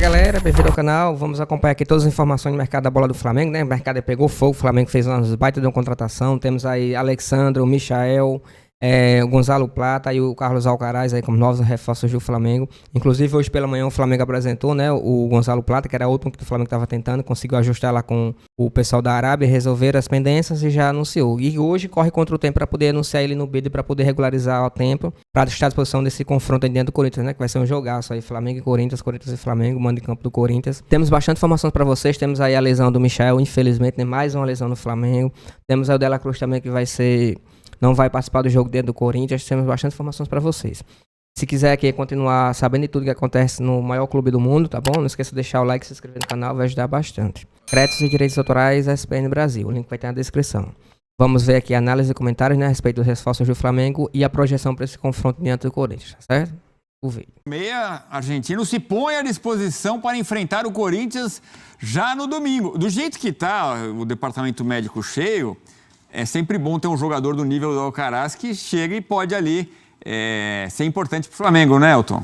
galera, bem-vindo ao canal. Vamos acompanhar aqui todas as informações do mercado da bola do Flamengo, né? O mercado pegou fogo, o Flamengo fez umas baita de uma contratação. Temos aí Alexandre, o Michael, o Gonzalo Plata e o Carlos Alcaraz aí como novos reforços do Flamengo. Inclusive hoje pela manhã o Flamengo apresentou, né, o Gonzalo Plata, que era outro que o Flamengo estava tentando, conseguiu ajustar lá com o pessoal da Arábia, resolver as pendências e já anunciou. E hoje corre contra o tempo para poder anunciar ele no bid, para poder regularizar o tempo, para estar à disposição desse confronto aí dentro do Corinthians, né, que vai ser um jogaço aí, Flamengo e Corinthians, Corinthians e Flamengo, mando em campo do Corinthians. Temos bastante informações para vocês, temos aí a lesão do Michael, infelizmente, né, mais uma lesão no Flamengo. Temos aí o Dela Cruz também, que não vai participar do jogo dentro do Corinthians. Temos bastante informações para vocês. Se quiser aqui continuar sabendo de tudo que acontece no maior clube do mundo, tá bom? Não esqueça de deixar o like, se inscrever no canal, vai ajudar bastante. Créditos e direitos autorais, SPN Brasil. O link vai estar na descrição. Vamos ver aqui análise e comentários, né, a respeito dos reforços do Flamengo e a projeção para esse confronto diante do Corinthians, tá certo? O vídeo. Meia argentino se põe à disposição para enfrentar o Corinthians já no domingo. Do jeito que tá o departamento médico cheio, é sempre bom ter um jogador do nível do Alcaraz que chega e pode ali ser importante para o Flamengo, né, Elton?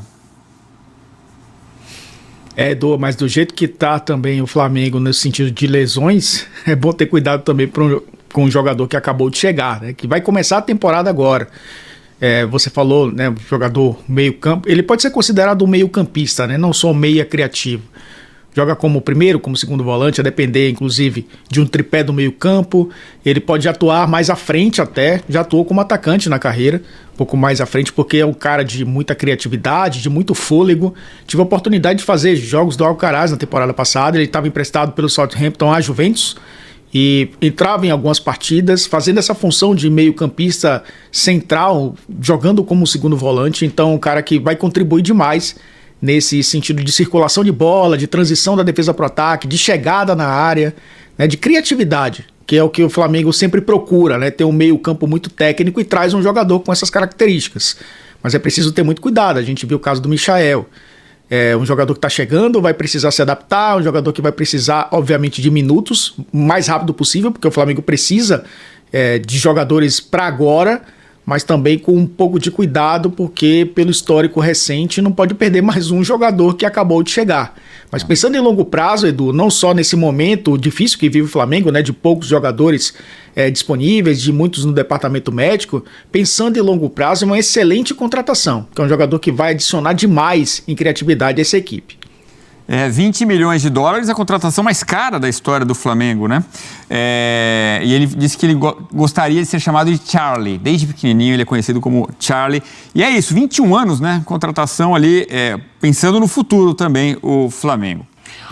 Edu, mas do jeito que tá também o Flamengo nesse sentido de lesões, é bom ter cuidado também com o jogador que acabou de chegar, né, que vai começar a temporada agora. Você falou, né, jogador meio campo, ele pode ser considerado um meio campista, né, não só um meia criativo. Joga como primeiro, como segundo volante, a depender, inclusive, de um tripé do meio campo. Ele pode atuar mais à frente até, já atuou como atacante na carreira, um pouco mais à frente, porque é um cara de muita criatividade, de muito fôlego. Tive a oportunidade de fazer jogos do Alcaraz na temporada passada, ele estava emprestado pelo Southampton à Juventus e entrava em algumas partidas, fazendo essa função de meio campista central, jogando como segundo volante. Então, um cara que vai contribuir demais nesse sentido de circulação de bola, de transição da defesa para o ataque, de chegada na área, né, de criatividade, que é o que o Flamengo sempre procura, né, ter um meio campo muito técnico e traz um jogador com essas características. Mas é preciso ter muito cuidado, a gente viu o caso do Michael. É um jogador que está chegando, vai precisar se adaptar, um jogador que vai precisar, obviamente, de minutos, o mais rápido possível, porque o Flamengo precisa de jogadores para agora, mas também com um pouco de cuidado, porque pelo histórico recente não pode perder mais um jogador que acabou de chegar. Mas pensando em longo prazo, Edu, não só nesse momento difícil que vive o Flamengo, né, de poucos jogadores disponíveis, de muitos no departamento médico, pensando em longo prazo, é uma excelente contratação, que é um jogador que vai adicionar demais em criatividade a essa equipe. 20 milhões de dólares, a contratação mais cara da história do Flamengo, né? E ele disse que ele gostaria de ser chamado de Charlie. Desde pequenininho ele é conhecido como Charlie. E é isso, 21 anos, né? Contratação ali, pensando no futuro também, o Flamengo.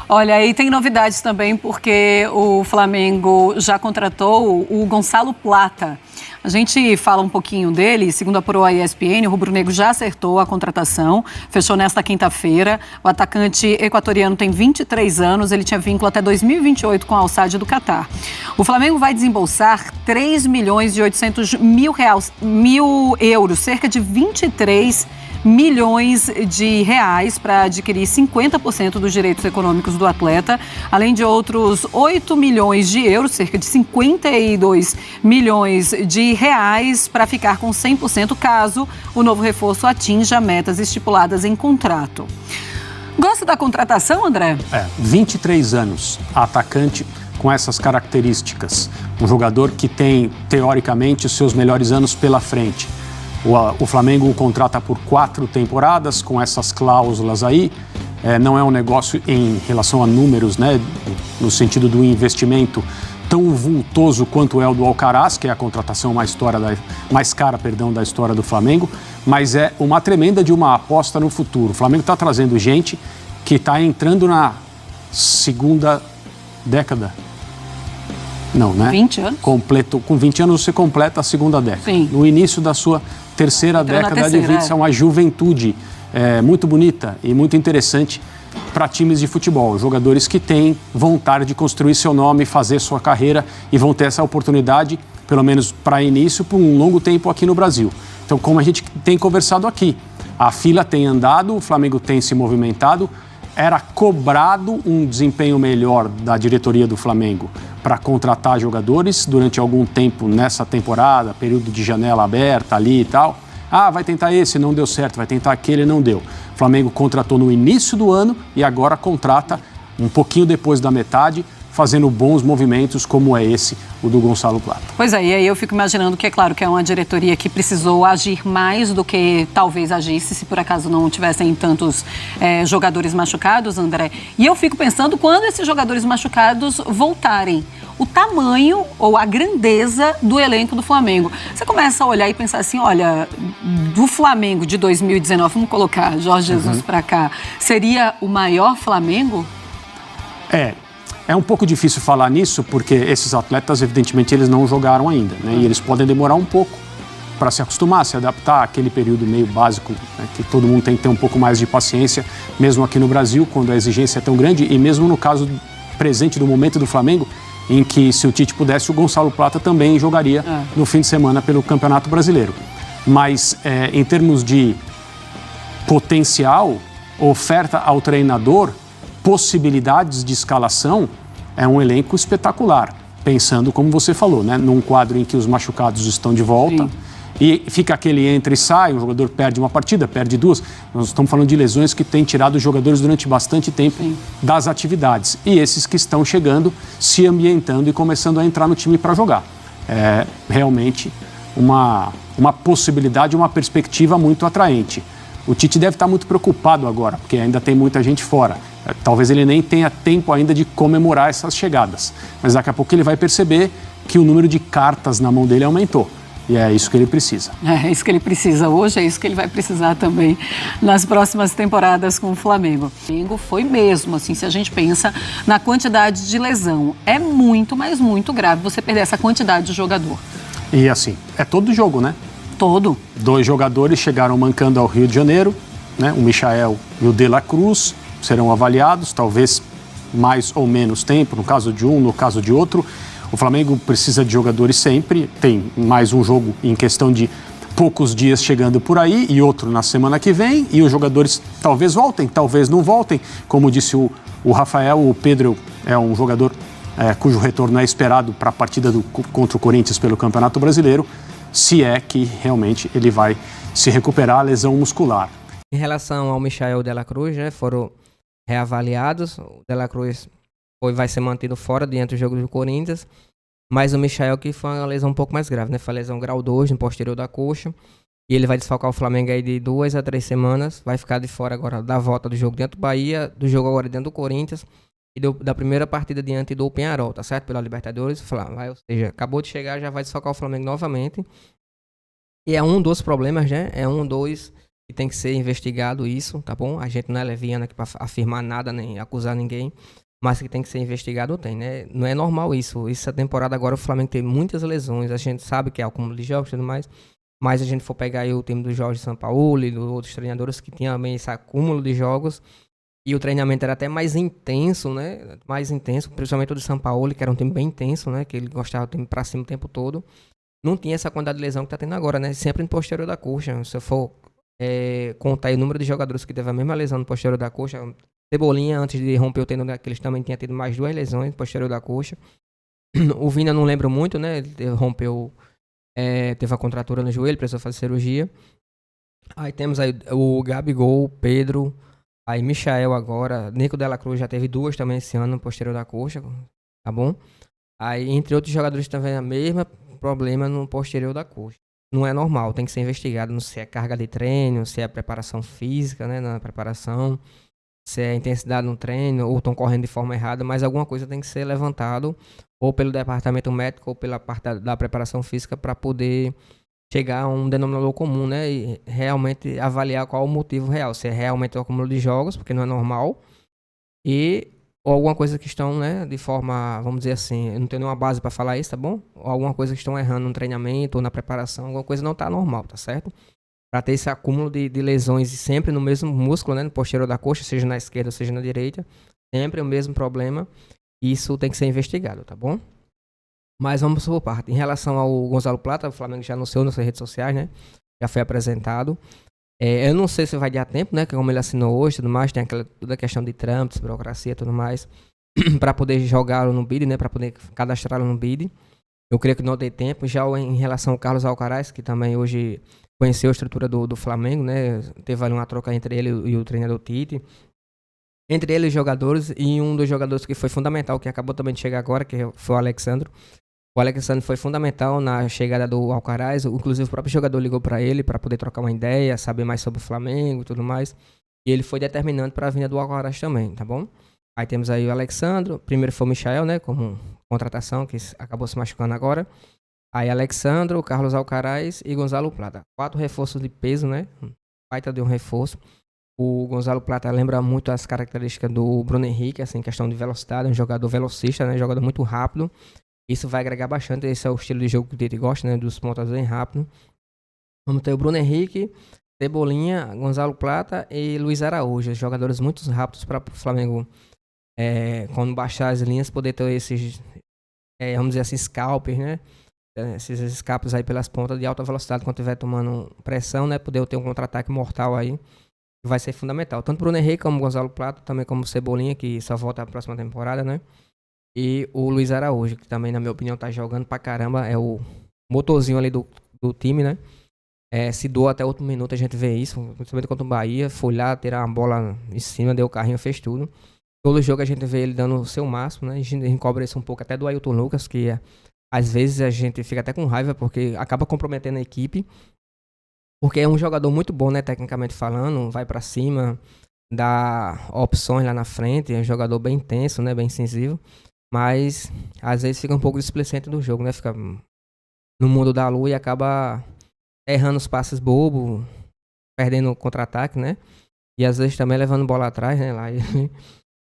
Olha, aí tem novidades também, porque o Flamengo já contratou o Gonzalo Plata. A gente fala um pouquinho dele, segundo apurou a ESPN, o rubro-negro já acertou a contratação, fechou nesta quinta-feira. O atacante equatoriano tem 23 anos, ele tinha vínculo até 2028 com a Al-Sadd do Catar. O Flamengo vai desembolsar 3 milhões e 800 mil euros, cerca de 23 milhões de reais para adquirir 50% dos direitos econômicos do atleta, além de outros 8 milhões de euros, cerca de 52 milhões de reais para ficar com 100% caso o novo reforço atinja metas estipuladas em contrato. Gosta da contratação, André? 23 anos, atacante com essas características, um jogador que tem, teoricamente, os seus melhores anos pela frente. O Flamengo o contrata por 4 temporadas, com essas cláusulas aí. Não é um negócio em relação a números, né, no sentido do investimento tão vultoso quanto é o do Alcaraz, que é a contratação mais cara da história do Flamengo, mas é uma tremenda de uma aposta no futuro. O Flamengo está trazendo gente que está entrando na segunda década. Não, né? 20 anos? Com 20 anos você completa a segunda década. Sim. No início da sua terceira década de vida, é uma juventude muito bonita e muito interessante para times de futebol. Jogadores que têm vontade de construir seu nome, fazer sua carreira e vão ter essa oportunidade, pelo menos para início, por um longo tempo aqui no Brasil. Então, como a gente tem conversado aqui, a fila tem andado, o Flamengo tem se movimentado. Era cobrado um desempenho melhor da diretoria do Flamengo para contratar jogadores durante algum tempo nessa temporada, período de janela aberta ali e tal. Ah, vai tentar esse, não deu certo, vai tentar aquele, não deu. O Flamengo contratou no início do ano e agora contrata um pouquinho depois da metade, fazendo bons movimentos como é esse, o do Gonçalo Plata. Pois é, e aí eu fico imaginando que é claro que é uma diretoria que precisou agir mais do que talvez agisse se por acaso não tivessem tantos jogadores machucados, André. E eu fico pensando quando esses jogadores machucados voltarem, o tamanho ou a grandeza do elenco do Flamengo. Você começa a olhar e pensar assim, olha, do Flamengo de 2019, vamos colocar Jorge Jesus para cá, seria o maior Flamengo? É um pouco difícil falar nisso, porque esses atletas, evidentemente, eles não jogaram ainda, né? E eles podem demorar um pouco para se acostumar, se adaptar àquele período meio básico, né? Que todo mundo tem que ter um pouco mais de paciência, mesmo aqui no Brasil, quando a exigência é tão grande, e mesmo no caso presente do momento do Flamengo, em que, se o Tite pudesse, o Gonçalo Plata também jogaria no fim de semana pelo Campeonato Brasileiro. Mas, em termos de potencial, oferta ao treinador, possibilidades de escalação, é um elenco espetacular, pensando como você falou, né, num quadro em que os machucados estão de volta. Sim. E fica aquele entra e sai, o jogador perde uma partida, perde duas. Nós estamos falando de lesões que têm tirado os jogadores durante bastante tempo das atividades. E esses que estão chegando, se ambientando e começando a entrar no time para jogar. É realmente uma possibilidade, uma perspectiva muito atraente. O Tite deve estar muito preocupado agora, porque ainda tem muita gente fora. Talvez ele nem tenha tempo ainda de comemorar essas chegadas. Mas daqui a pouco ele vai perceber que o número de cartas na mão dele aumentou. E é isso que ele precisa. É isso que ele precisa hoje, é isso que ele vai precisar também nas próximas temporadas com o Flamengo. O Flamengo foi mesmo, assim, se a gente pensa na quantidade de lesão. É muito, mas muito grave você perder essa quantidade de jogador. E assim, é todo jogo, né? Todo. 2 jogadores chegaram mancando ao Rio de Janeiro, né? O Michael e o De La Cruz serão avaliados, talvez mais ou menos tempo, no caso de um, no caso de outro. O Flamengo precisa de jogadores sempre, tem mais um jogo em questão de poucos dias chegando por aí e outro na semana que vem, e os jogadores talvez voltem, talvez não voltem. Como disse o Rafael, o Pedro é um jogador cujo retorno é esperado para a partida contra o Corinthians pelo Campeonato Brasileiro, se é que realmente ele vai se recuperar a lesão muscular. Em relação ao Michael De La Cruz, né, foram reavaliados. O De La Cruz vai ser mantido fora diante do jogo do Corinthians, mas o Michael que foi uma lesão um pouco mais grave, né? Foi a lesão grau 2 no posterior da coxa, e ele vai desfalcar o Flamengo aí de 2 a 3 semanas, vai ficar de fora agora da volta do jogo dentro do Bahia, do jogo agora dentro do Corinthians, e da primeira partida diante do Peñarol, tá certo? Pela Libertadores, ou seja, acabou de chegar, já vai desfalcar o Flamengo novamente, e é um dos problemas, né? É um dos que tem que ser investigado isso, tá bom? A gente não é leviano aqui para afirmar nada, nem acusar ninguém, mas que tem que ser investigado tem, né? Não é normal isso. Essa temporada agora o Flamengo tem muitas lesões, a gente sabe que é acúmulo de jogos e tudo mais, mas a gente for pegar aí o time do Jorge Sampaoli e dos outros treinadores que tinham também esse acúmulo de jogos, e o treinamento era até mais intenso, né? Mais intenso, principalmente o de Sampaoli, que era um time bem intenso, né? Que ele gostava do time pra cima o tempo todo. Não tinha essa quantidade de lesão que tá tendo agora, né? Sempre no posterior da coxa. Se eu for contar aí o número de jogadores que teve a mesma lesão no posterior da coxa, Cebolinha, antes de romper o tendão daqueles, também tinha tido mais 2 lesões no posterior da coxa. O Vina não lembro muito, né? Ele rompeu, teve a contratura no joelho, precisou fazer cirurgia. Aí temos aí o Gabigol, o Pedro, aí Michael agora, Nico De La Cruz já teve 2 também esse ano no posterior da coxa, tá bom? Aí, entre outros jogadores também, o mesmo problema no posterior da coxa. Não é normal, tem que ser investigado se é carga de treino, se é preparação física, né, na preparação, se é intensidade no treino, ou estão correndo de forma errada, mas alguma coisa tem que ser levantado, ou pelo departamento médico, ou pela parte da preparação física, para poder chegar a um denominador comum, né, e realmente avaliar qual o motivo real, se é realmente o acúmulo de jogos, porque não é normal, ou alguma coisa que estão, né, de forma, vamos dizer assim, eu não tenho nenhuma base para falar isso, tá bom? Ou alguma coisa que estão errando no treinamento ou na preparação, alguma coisa não está normal, tá certo? Para ter esse acúmulo de lesões e sempre no mesmo músculo, né, no posterior da coxa, seja na esquerda ou seja na direita, sempre o mesmo problema, isso tem que ser investigado, tá bom? Mas vamos por parte. Em relação ao Gonçalo Plata, o Flamengo já anunciou nas suas redes sociais, né, já foi apresentado. Eu não sei se vai dar tempo, né? Como ele assinou hoje e tudo mais, tem toda a questão de trâmites, burocracia e tudo mais, para poder jogá-lo no BID, né? Para poder cadastrá-lo no BID. Eu creio que não tem tempo. Já em relação ao Carlos Alcaraz, que também hoje conheceu a estrutura do Flamengo, né? Teve ali uma troca entre ele e o treinador Tite. Entre eles, os jogadores, e um dos jogadores que foi fundamental, que acabou também de chegar agora, que foi o Alexandro. O Alexandre foi fundamental na chegada do Alcaraz, inclusive o próprio jogador ligou para ele para poder trocar uma ideia, saber mais sobre o Flamengo e tudo mais. E ele foi determinante para a vinda do Alcaraz também, tá bom? Aí temos aí o Alexandro, primeiro foi o Michael, né, como contratação, que acabou se machucando agora. Aí Alexandro, Carlos Alcaraz e Gonzalo Plata. 4 reforços de peso, né? Baita de um reforço. O Gonzalo Plata lembra muito as características do Bruno Henrique, assim, questão de velocidade, um jogador velocista, né? Jogador muito rápido. Isso vai agregar bastante, esse é o estilo de jogo que o Tite gosta, né? Dos pontas bem rápido. Vamos ter o Bruno Henrique, Cebolinha, Gonzalo Plata e Luiz Araújo, jogadores muito rápidos para o Flamengo, quando baixar as linhas, poder ter esses, vamos dizer assim, scalpers, né? Esses escapes aí pelas pontas de alta velocidade, quando estiver tomando pressão, né? Poder ter um contra-ataque mortal aí, que vai ser fundamental. Tanto Bruno Henrique como Gonzalo Plata, também como Cebolinha, que só volta na próxima temporada, né? E o Luiz Araújo, que também, na minha opinião, tá jogando pra caramba. É o motorzinho ali do time, né? Se doa até outro minuto, a gente vê isso. Principalmente contra o Bahia. Foi lá, tirar uma bola em cima, deu o carrinho, fez tudo. Todo jogo a gente vê ele dando o seu máximo, né? A gente cobra isso um pouco até do Ailton Lucas, que às vezes a gente fica até com raiva, porque acaba comprometendo a equipe. Porque é um jogador muito bom, né? Tecnicamente falando, vai pra cima, dá opções lá na frente. É um jogador bem intenso, né? Bem incisivo. Mas às vezes fica um pouco displicente do jogo, né? Fica no mundo da lua e acaba errando os passes bobos, perdendo o contra-ataque, né? E às vezes também levando bola atrás, né? Lá,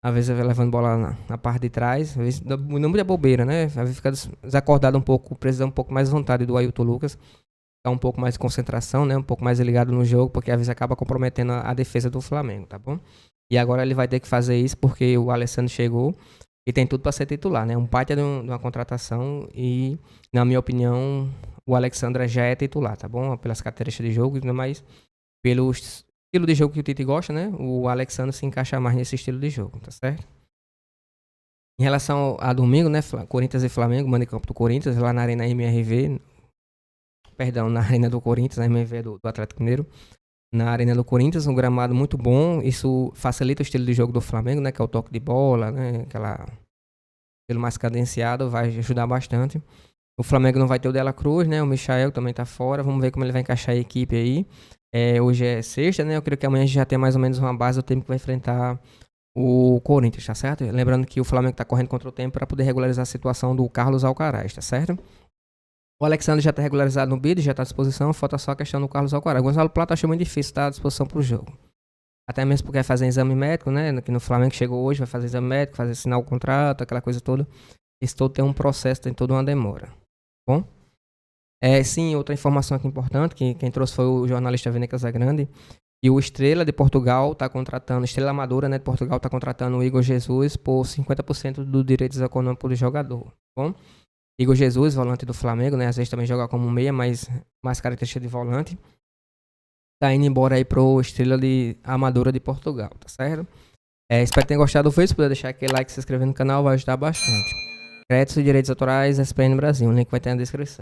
às vezes levando bola na parte de trás, às vezes não muita bobeira, né? Às vezes fica desacordado um pouco, precisa um pouco mais de vontade do Ailton Lucas, ficar um pouco mais de concentração, né? Um pouco mais ligado no jogo, porque às vezes acaba comprometendo a defesa do Flamengo, tá bom? E agora ele vai ter que fazer isso porque o Alessandro chegou e tem tudo para ser titular, né? Um baita de uma contratação e, na minha opinião, o Alexandre já é titular, tá bom? Pelas características de jogo, mas pelo estilo de jogo que o Tite gosta, né? O Alexandre se encaixa mais nesse estilo de jogo, tá certo? Em relação a domingo, né? Corinthians e Flamengo, manda em campo do Corinthians, lá na Arena MRV. Perdão, na Arena do Corinthians, na MRV do Atlético Mineiro. Na Arena do Corinthians, um gramado muito bom. Isso facilita o estilo de jogo do Flamengo, né? Que é o toque de bola, né? Pelo mais cadenciado, vai ajudar bastante. O Flamengo não vai ter o Dela Cruz, né? O Michael também tá fora. Vamos ver como ele vai encaixar a equipe aí. Hoje é sexta, né? Eu creio que amanhã a gente já tem mais ou menos uma base do tempo que vai enfrentar o Corinthians, tá certo? Lembrando que o Flamengo tá correndo contra o tempo para poder regularizar a situação do Carlos Alcaraz, tá certo? O Alexandre já tá regularizado no bid, já tá à disposição. Falta só a questão do Carlos Alcaraz. O Gonzalo Plata achou muito difícil estar à disposição pro jogo. Até mesmo porque vai fazer exame médico, né? Aqui no Flamengo chegou hoje, vai fazer exame médico, fazer assinar o contrato, aquela coisa toda. Isso todo tem um processo, tem toda uma demora. Bom? Sim, outra informação aqui importante, que quem trouxe foi o jornalista Vene Casagrande. E o Estrela de Portugal está contratando, Estrela Amadora, né, de Portugal, está contratando o Igor Jesus por 50% dos direitos econômicos do jogador. Bom? Igor Jesus, volante do Flamengo, né? Às vezes também joga como meia, mas mais característica de volante. Tá indo embora aí pro Estrela de Amadora de Portugal, tá certo? Espero que tenham gostado do vídeo. Se puder deixar aquele like e se inscrever no canal, vai ajudar bastante. Créditos e direitos autorais, SPN Brasil. O link vai ter na descrição.